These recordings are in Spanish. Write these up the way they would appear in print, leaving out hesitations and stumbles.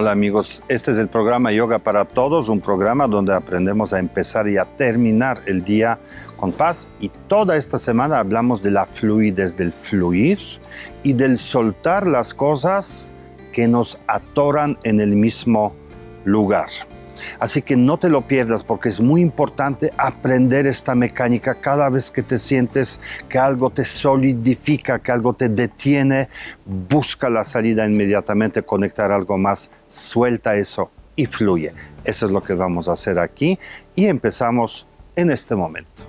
Hola amigos, este es el programa Yoga para Todos, un programa donde aprendemos a empezar y a terminar el día con paz. Y toda esta semana hablamos de la fluidez, del fluir y del soltar las cosas que nos atoran en el mismo lugar. Así que no te lo pierdas porque es muy importante aprender esta mecánica cada vez que te sientes que algo te solidifica, que algo te detiene. Busca la salida inmediatamente, conectar algo más, suelta eso y fluye. Eso es lo que vamos a hacer aquí y empezamos en este momento.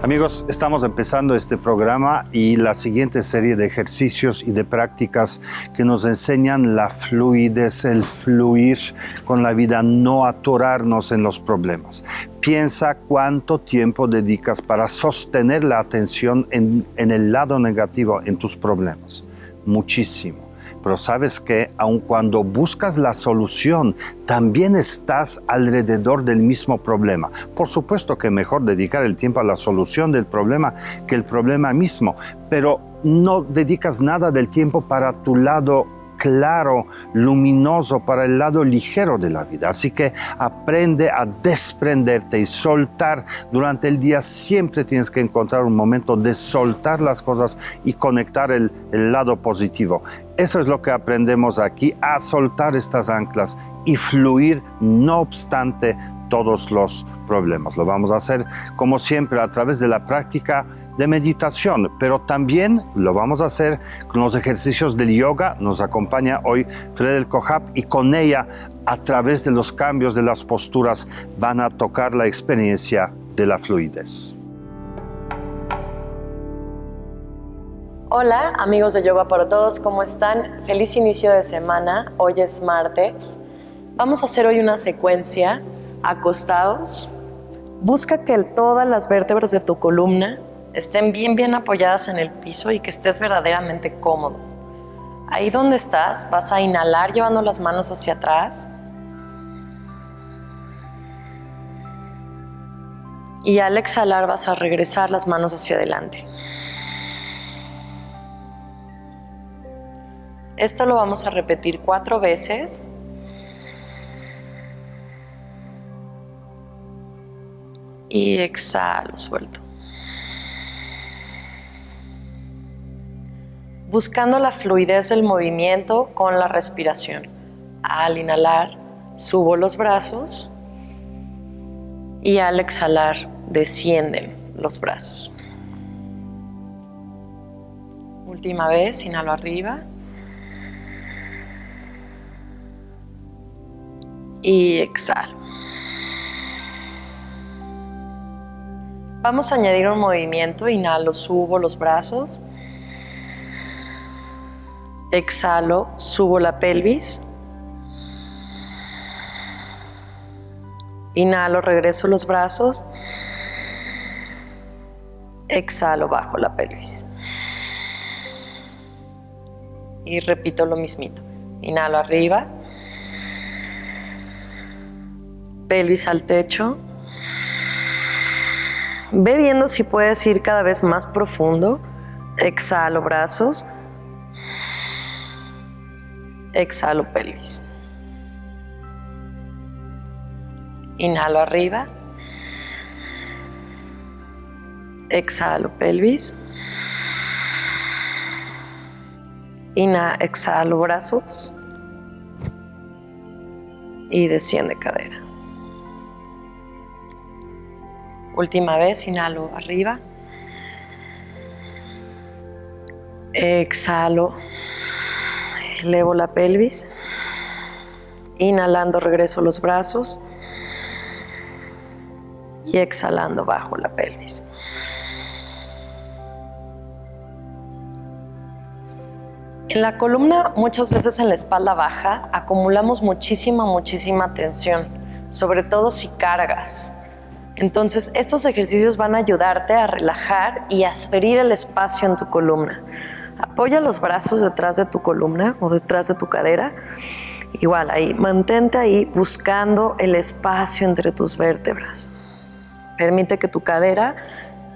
Amigos, estamos empezando este programa y la siguiente serie de ejercicios y de prácticas que nos enseñan la fluidez, el fluir con la vida, no atorarnos en los problemas. Piensa cuánto tiempo dedicas para sostener la atención en el lado negativo, en tus problemas. Muchísimo. Pero sabes que aun cuando buscas la solución, también estás alrededor del mismo problema. Por supuesto que mejor dedicar el tiempo a la solución del problema que el problema mismo, pero no dedicas nada del tiempo para tu lado claro, luminoso, para el lado ligero de la vida. Así que aprende a desprenderte y soltar. Durante el día siempre tienes que encontrar un momento de soltar las cosas y conectar el lado positivo. Eso es lo que aprendemos aquí, a soltar estas anclas y fluir no obstante todos los problemas. Lo vamos a hacer como siempre a través de la práctica de meditación, pero también lo vamos a hacer con los ejercicios del yoga. Nos acompaña hoy Fredel Kohab y con ella, a través de los cambios de las posturas, van a tocar la experiencia de la fluidez. Hola amigos de Yoga para Todos, ¿cómo están? Feliz inicio de semana, hoy es martes. Vamos a hacer hoy una secuencia acostados. Busca que todas las vértebras de tu columna estén bien apoyadas en el piso y que estés verdaderamente cómodo. Ahí donde estás, vas a inhalar llevando las manos hacia atrás. Y al exhalar vas a regresar las manos hacia adelante. Esto lo vamos a repetir 4 veces. Y exhalo, suelto. Buscando la fluidez del movimiento con la respiración. Al inhalar, subo los brazos y al exhalar, descienden los brazos. Última vez, inhalo arriba y exhalo. Vamos a añadir un movimiento. Inhalo, subo los brazos. Exhalo, subo la pelvis. Inhalo, regreso los brazos. Exhalo, bajo la pelvis. Y repito lo mismito. Inhalo arriba. Pelvis al techo. Ve viendo si puedes ir cada vez más profundo. Exhalo, brazos. Exhalo, pelvis. Inhalo arriba. Exhalo, pelvis. Exhalo, brazos. Y desciende cadera. Última vez, inhalo arriba. Exhalo. Elevo la pelvis. Inhalando, regreso los brazos. Y exhalando, bajo la pelvis. En la columna, muchas veces en la espalda baja, acumulamos muchísima tensión, sobre todo si cargas. Entonces, estos ejercicios van a ayudarte a relajar y a abrir el espacio en tu columna. Apoya los brazos detrás de tu columna o detrás de tu cadera. Igual ahí, mantente ahí buscando el espacio entre tus vértebras. Permite que tu cadera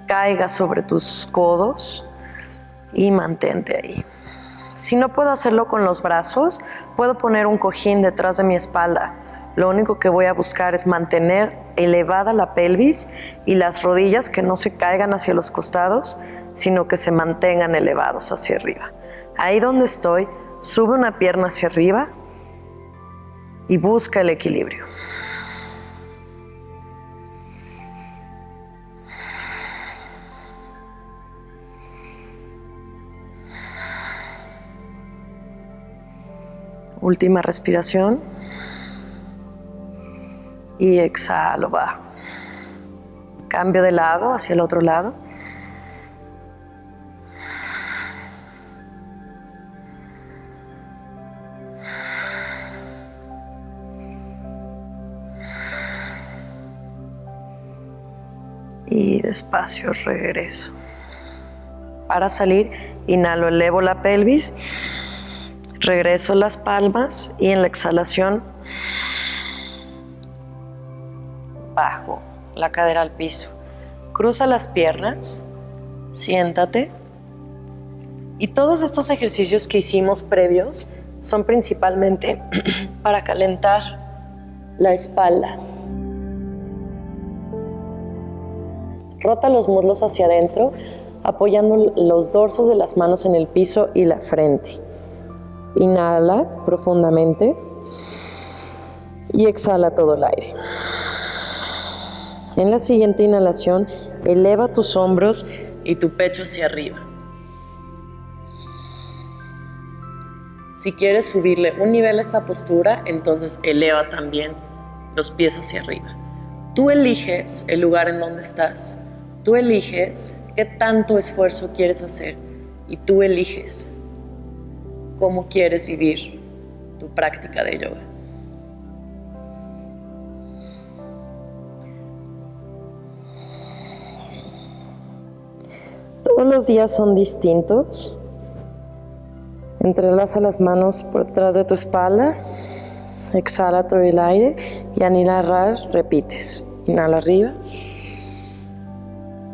caiga sobre tus codos y mantente ahí. Si no puedo hacerlo con los brazos, puedo poner un cojín detrás de mi espalda. Lo único que voy a buscar es mantener elevada la pelvis y las rodillas que no se caigan hacia los costados, sino que se mantengan elevados hacia arriba. Ahí donde estoy, sube una pierna hacia arriba y busca el equilibrio. Última respiración. Y exhalo, bajo. Cambio de lado hacia el otro lado. Y despacio regreso. Para salir, inhalo, elevo la pelvis. Regreso las palmas y en la exhalación bajo la cadera al piso. Cruza las piernas, siéntate. Y todos estos ejercicios que hicimos previos son principalmente para calentar la espalda. Rota los muslos hacia adentro, apoyando los dorsos de las manos en el piso y la frente. Inhala profundamente y exhala todo el aire. En la siguiente inhalación, eleva tus hombros y tu pecho hacia arriba. Si quieres subirle un nivel a esta postura, entonces eleva también los pies hacia arriba. Tú eliges el lugar en donde estás. Tú eliges qué tanto esfuerzo quieres hacer y tú eliges cómo quieres vivir tu práctica de yoga. Todos los días son distintos. Entrelaza las manos por detrás de tu espalda. Exhala todo el aire y al inhalar repites. Inhala arriba.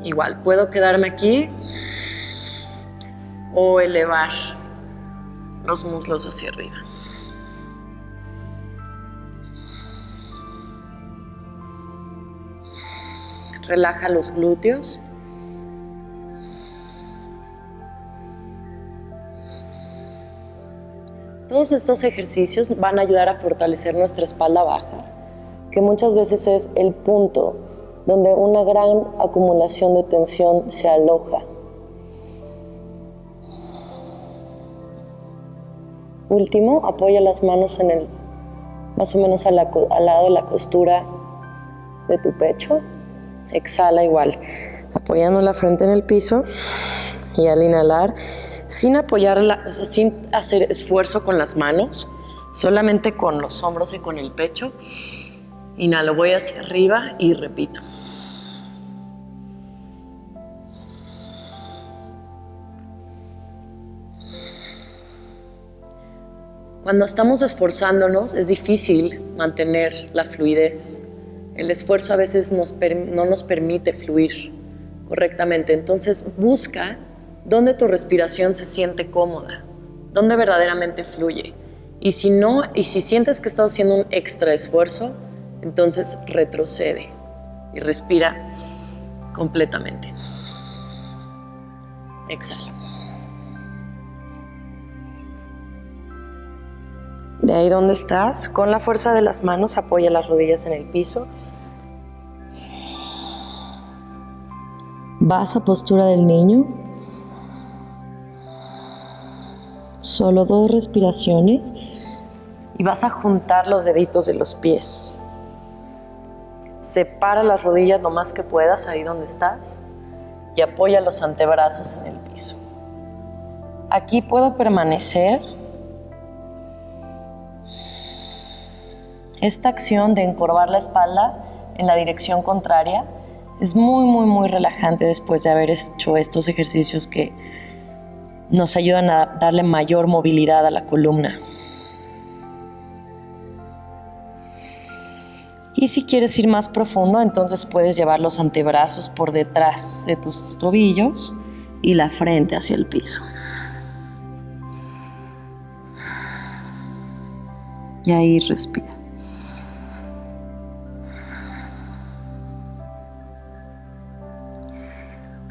Igual, puedo quedarme aquí o elevar los muslos hacia arriba. Relaja los glúteos. Todos estos ejercicios van a ayudar a fortalecer nuestra espalda baja, que muchas veces es el punto donde una gran acumulación de tensión se aloja. Último, apoya las manos más o menos al lado de la costura de tu pecho. Exhala igual, apoyando la frente en el piso y al inhalar, sin sin hacer esfuerzo con las manos, solamente con los hombros y con el pecho. Inhalo, voy hacia arriba y repito. Cuando estamos esforzándonos es difícil mantener la fluidez. El esfuerzo a veces no nos permite fluir correctamente. Entonces busca dónde tu respiración se siente cómoda, dónde verdaderamente fluye. Y si sientes que estás haciendo un extra esfuerzo, entonces retrocede y respira completamente. Exhala. De ahí donde estás, con la fuerza de las manos, apoya las rodillas en el piso. Vas a postura del niño. Solo 2 respiraciones. Y vas a juntar los deditos de los pies. Separa las rodillas lo más que puedas ahí donde estás. Y apoya los antebrazos en el piso. Aquí puedo permanecer. Esta acción de encorvar la espalda en la dirección contraria es muy, muy, muy relajante después de haber hecho estos ejercicios que nos ayudan a darle mayor movilidad a la columna. Y si quieres ir más profundo, entonces puedes llevar los antebrazos por detrás de tus tobillos y la frente hacia el piso. Y ahí respira.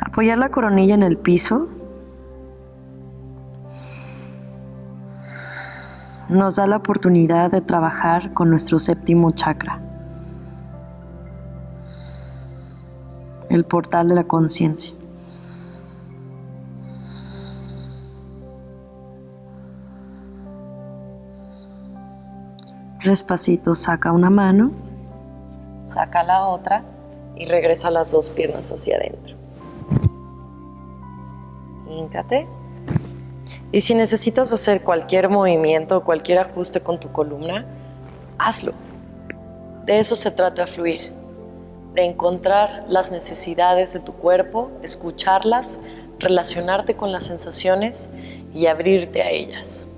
Apoyar la coronilla en el piso nos da la oportunidad de trabajar con nuestro séptimo chakra, el portal de la conciencia. Despacito saca una mano, saca la otra y regresa las dos piernas hacia adentro. Híncate. Y si necesitas hacer cualquier movimiento o cualquier ajuste con tu columna, hazlo. De eso se trata fluir, de encontrar las necesidades de tu cuerpo, escucharlas, relacionarte con las sensaciones y abrirte a ellas.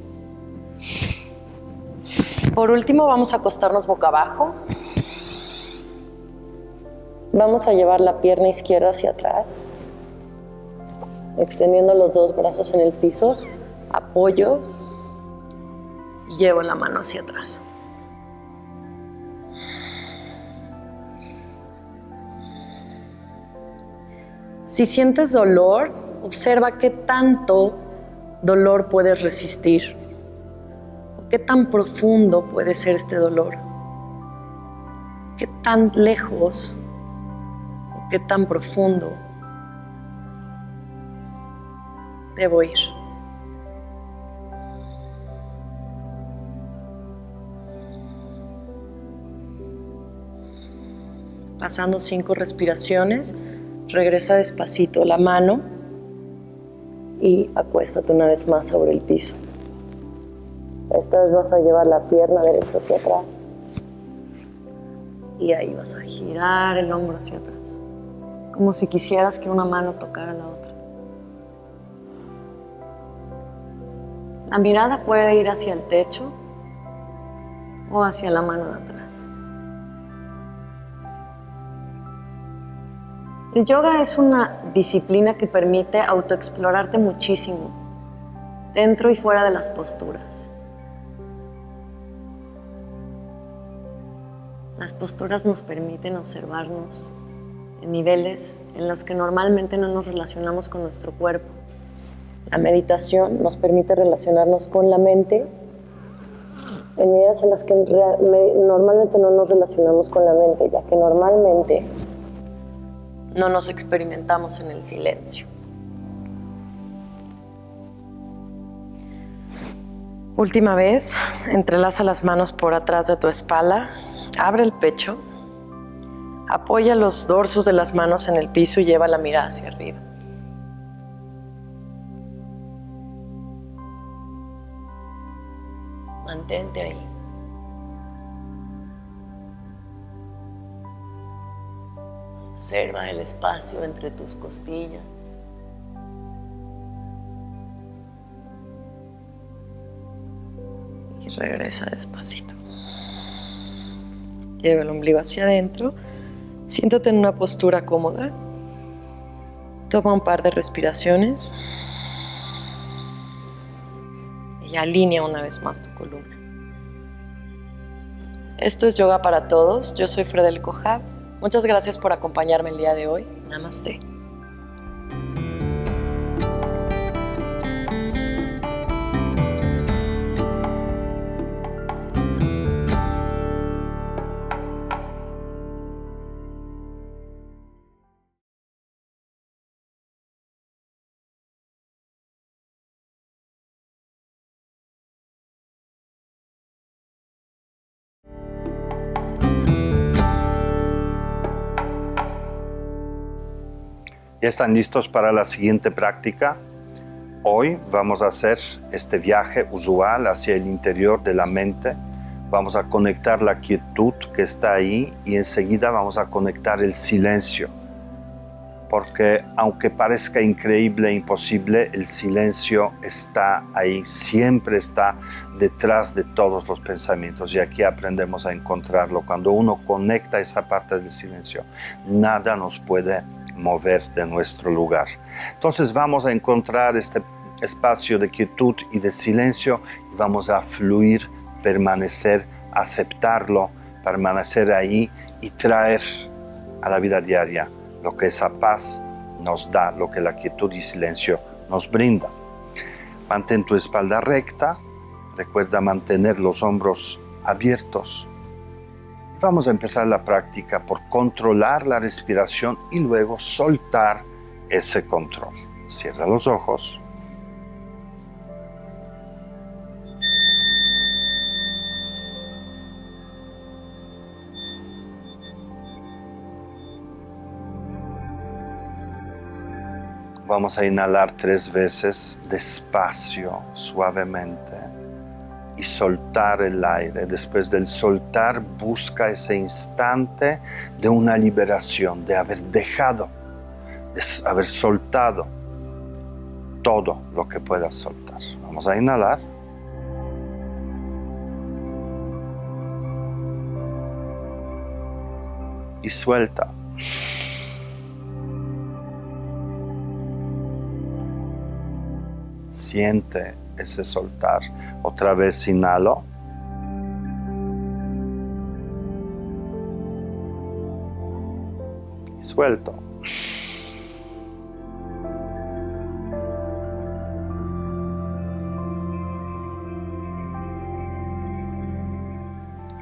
Por último, vamos a acostarnos boca abajo. Vamos a llevar la pierna izquierda hacia atrás, extendiendo los dos brazos en el piso. Apoyo y llevo la mano hacia atrás. Si sientes dolor, observa qué tanto dolor puedes resistir. ¿Qué tan profundo puede ser este dolor? ¿Qué tan lejos? ¿Qué tan profundo debo ir? Pasando 5 respiraciones, regresa despacito la mano y acuéstate una vez más sobre el piso. Esta vez vas a llevar la pierna derecha hacia atrás y ahí vas a girar el hombro hacia atrás, como si quisieras que una mano tocara la otra. La mirada puede ir hacia el techo o hacia la mano de atrás. El yoga es una disciplina que permite autoexplorarte muchísimo, dentro y fuera de las posturas. Las posturas nos permiten observarnos en niveles en los que normalmente no nos relacionamos con nuestro cuerpo. La meditación nos permite relacionarnos con la mente en medidas en las que normalmente no nos relacionamos con la mente, ya que normalmente no nos experimentamos en el silencio. Última vez, entrelaza las manos por atrás de tu espalda. Abre el pecho, apoya los dorsos de las manos en el piso y lleva la mirada hacia arriba. Mantente ahí. Observa el espacio entre tus costillas. Y regresa despacito. Lleva el ombligo hacia adentro, siéntate en una postura cómoda, toma un par de respiraciones y alinea una vez más tu columna. Esto es Yoga para Todos, yo soy Fredel Cojab, muchas gracias por acompañarme el día de hoy, Namaste. ¿Ya están listos para la siguiente práctica? Hoy vamos a hacer este viaje usual hacia el interior de la mente. Vamos a conectar la quietud que está ahí y enseguida vamos a conectar el silencio. porque aunque parezca increíble e imposible, el silencio está ahí, siempre está detrás de todos los pensamientos, y aquí aprendemos a encontrarlo. Cuando uno conecta esa parte del silencio, nada nos puede mover de nuestro lugar. Entonces vamos a encontrar este espacio de quietud y de silencio y vamos a fluir, permanecer, aceptarlo, permanecer ahí y traer a la vida diaria lo que esa paz nos da, lo que la quietud y silencio nos brinda. Mantén tu espalda recta, recuerda mantener los hombros abiertos. Vamos a empezar la práctica por controlar la respiración y luego soltar ese control. Cierra los ojos. Vamos a inhalar 3 veces despacio, suavemente, y soltar el aire. Después del soltar, busca ese instante de una liberación, de haber dejado, de haber soltado todo lo que puedas soltar. Vamos a inhalar. Y suelta. Siente ese soltar. Otra vez inhalo. Y suelto.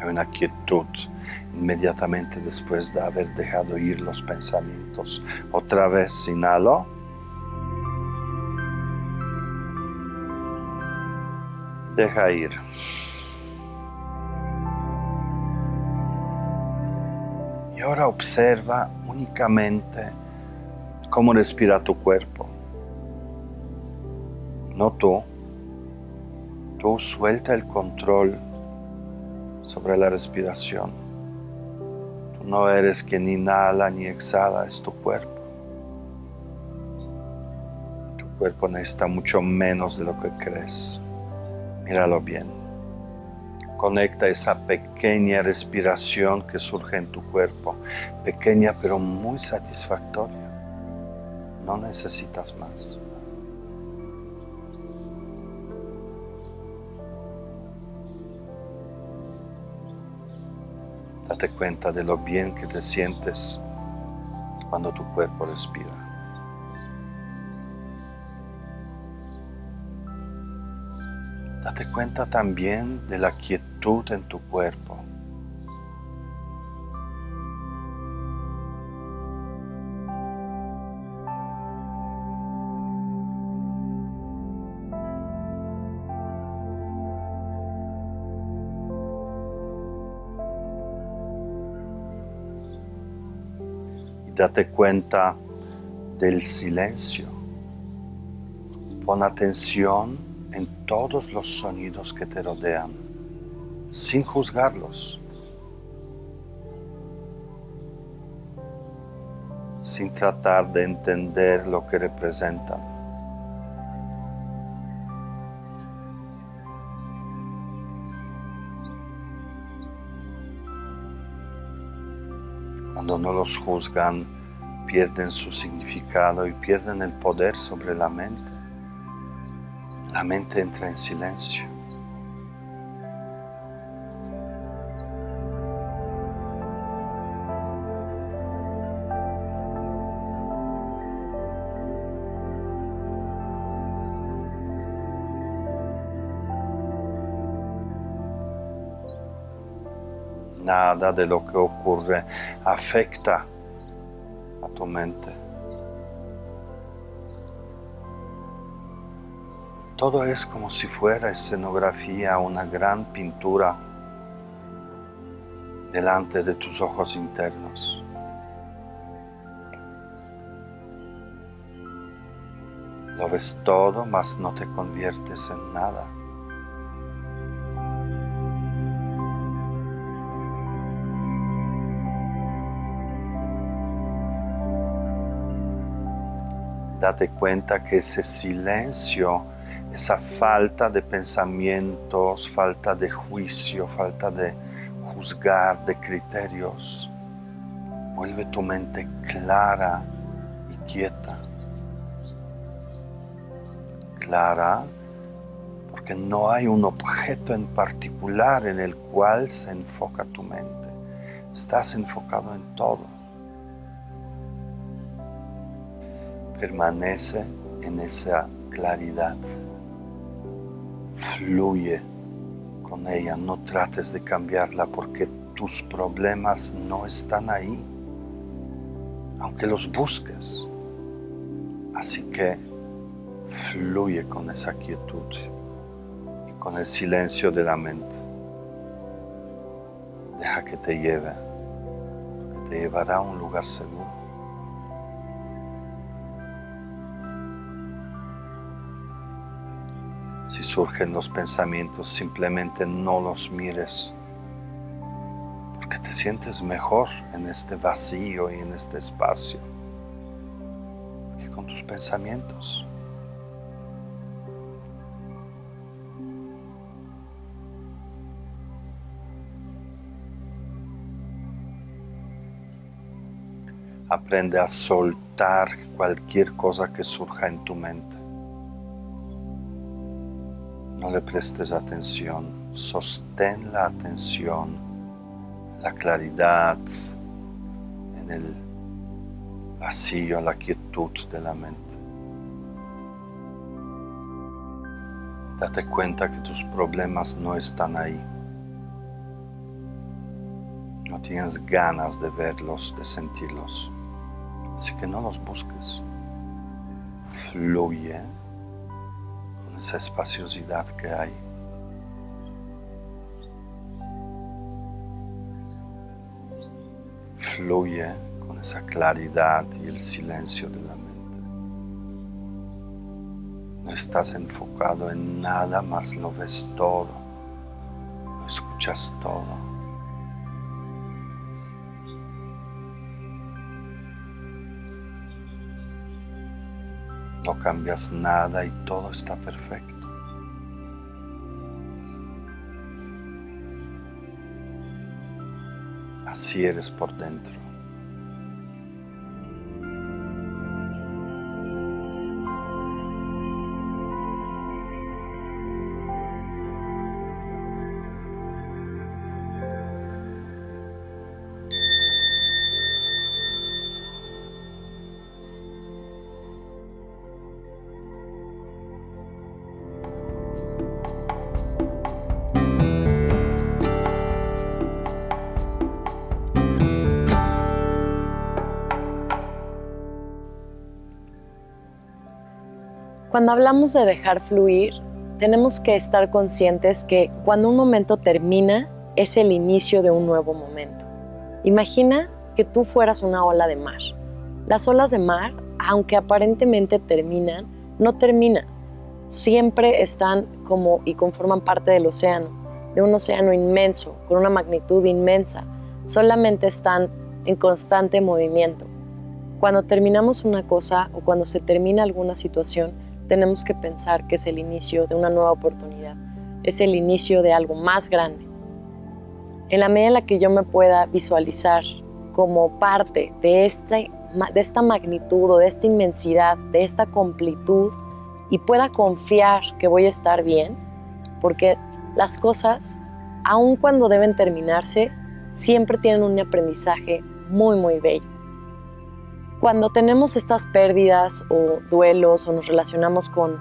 Hay una quietud inmediatamente después de haber dejado ir los pensamientos. Otra vez inhalo. Deja ir. Y ahora observa únicamente cómo respira tu cuerpo. No tú. Tú suelta el control sobre la respiración. Tú no eres quien inhala ni exhala, es tu cuerpo. Tu cuerpo necesita mucho menos de lo que crees. Míralo bien. Conecta esa pequeña respiración que surge en tu cuerpo, pequeña pero muy satisfactoria. No necesitas más. Date cuenta de lo bien que te sientes cuando tu cuerpo respira. Date cuenta también de la quietud en tu cuerpo. Y date cuenta del silencio. Pon atención en todos los sonidos que te rodean, sin juzgarlos, sin tratar de entender lo que representan. Cuando no los juzgan, pierden su significado y pierden el poder sobre la mente. La mente entra en silencio. Nada de lo que ocurre afecta a tu mente. Todo es como si fuera escenografía, una gran pintura delante de tus ojos internos. Lo ves todo, mas no te conviertes en nada. Date cuenta que ese silencio, esa falta de pensamientos, falta de juicio, falta de juzgar, de criterios, vuelve tu mente clara y quieta. Clara porque no hay un objeto en particular en el cual se enfoca tu mente. Estás enfocado en todo. Permanece en esa claridad. Fluye con ella. No trates de cambiarla porque tus problemas no están ahí, aunque los busques. Así que fluye con esa quietud y con el silencio de la mente. Deja que te lleve, que te llevará a un lugar seguro. Si surgen los pensamientos, simplemente no los mires, porque te sientes mejor en este vacío y en este espacio que con tus pensamientos. Aprende a soltar cualquier cosa que surja en tu mente. No le prestes atención, sostén la atención, la claridad, en el vacío, la quietud de la mente. Date cuenta que tus problemas no están ahí. No tienes ganas de verlos, de sentirlos. Así que no los busques. Fluye con esa espaciosidad que hay. Fluye con esa claridad y el silencio de la mente. No estás enfocado en nada más, lo ves todo, lo escuchas todo. No cambias nada y todo está perfecto. Así eres por dentro. Cuando hablamos de dejar fluir, tenemos que estar conscientes que cuando un momento termina, es el inicio de un nuevo momento. Imagina que tú fueras una ola de mar. Las olas de mar, aunque aparentemente terminan, no terminan. Siempre están como y conforman parte del océano, de un océano inmenso, con una magnitud inmensa. Solamente están en constante movimiento. Cuando terminamos una cosa o cuando se termina alguna situación, tenemos que pensar que es el inicio de una nueva oportunidad, es el inicio de algo más grande. En la medida en la que yo me pueda visualizar como parte de esta magnitud o de esta inmensidad, de esta completud, y pueda confiar que voy a estar bien, porque las cosas, aun cuando deben terminarse, siempre tienen un aprendizaje muy, muy bello. Cuando tenemos estas pérdidas o duelos o nos relacionamos con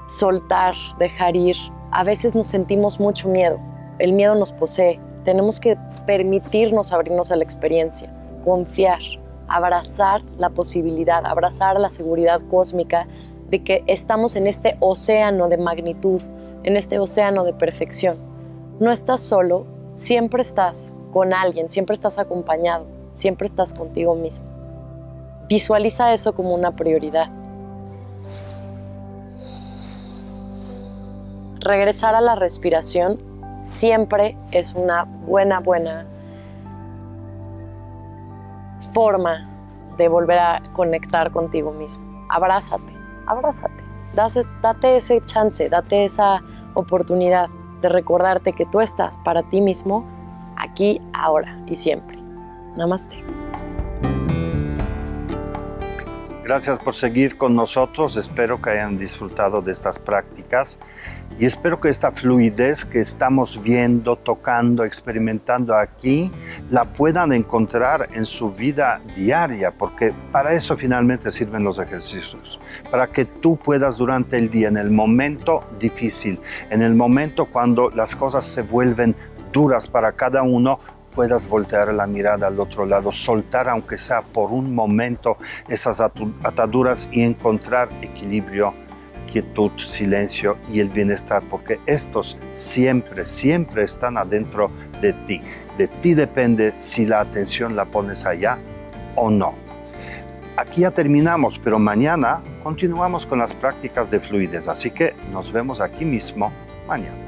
soltar, dejar ir, a veces nos sentimos mucho miedo. El miedo nos posee. Tenemos que permitirnos abrirnos a la experiencia, confiar, abrazar la posibilidad, abrazar la seguridad cósmica de que estamos en este océano de magnitud, en este océano de perfección. No estás solo, siempre estás con alguien, siempre estás acompañado, siempre estás contigo mismo. Visualiza eso como una prioridad. Regresar a la respiración siempre es una buena forma de volver a conectar contigo mismo. Abrázate, abrázate. Date ese chance, date esa oportunidad de recordarte que tú estás para ti mismo aquí, ahora y siempre. Namaste. Gracias por seguir con nosotros. Espero que hayan disfrutado de estas prácticas y espero que esta fluidez que estamos viendo, tocando, experimentando aquí, la puedan encontrar en su vida diaria, porque para eso finalmente sirven los ejercicios, para que tú puedas durante el día, en el momento difícil, en el momento cuando las cosas se vuelven duras para cada uno, puedas voltear la mirada al otro lado, soltar aunque sea por un momento esas ataduras y encontrar equilibrio, quietud, silencio y el bienestar, porque estos siempre, siempre están adentro de ti. De ti depende si la atención la pones allá o no. Aquí ya terminamos, pero mañana continuamos con las prácticas de fluidez, así que nos vemos aquí mismo mañana.